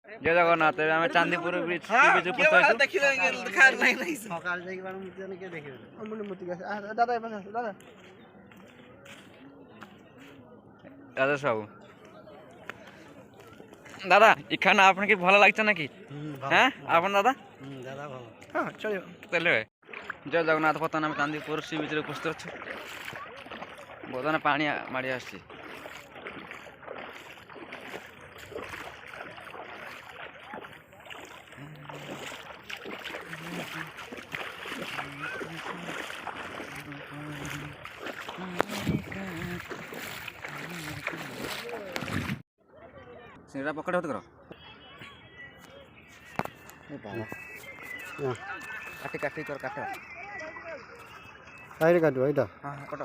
ଜୟ ଜଗନ୍ନାଥ। ଏବେ ଆମେ ଚାନ୍ଦିପୁର ବ୍ରିଜ ଉପସ୍ଥିତ রাজেশ বাবু দাদা এখানে আপনাকে ভালো লাগছে নাকি? হ্যাঁ আপনার দাদা দাদা ভালো হ্যাঁ চলিব তাহলে জয় জগন্নাথ। ବର୍ତ୍ତମାନ ଆମେ ଚାନ୍ଦିପୁର ସି ବିଚ୍ରେ ଉପସ୍ଥିତ ଅଛୁ। ବର୍ତ୍ତମାନ ପାଣି ମାଡ଼ି ଆସିଛି। ସିଙ୍ଗଡ଼ା ପକେଟ ହତେ କର କାଟି କାଟି କର କାଟ ସାଇଡ଼୍ କାଟିବ ଏଇଟା ହଁ କଟ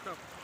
Stop.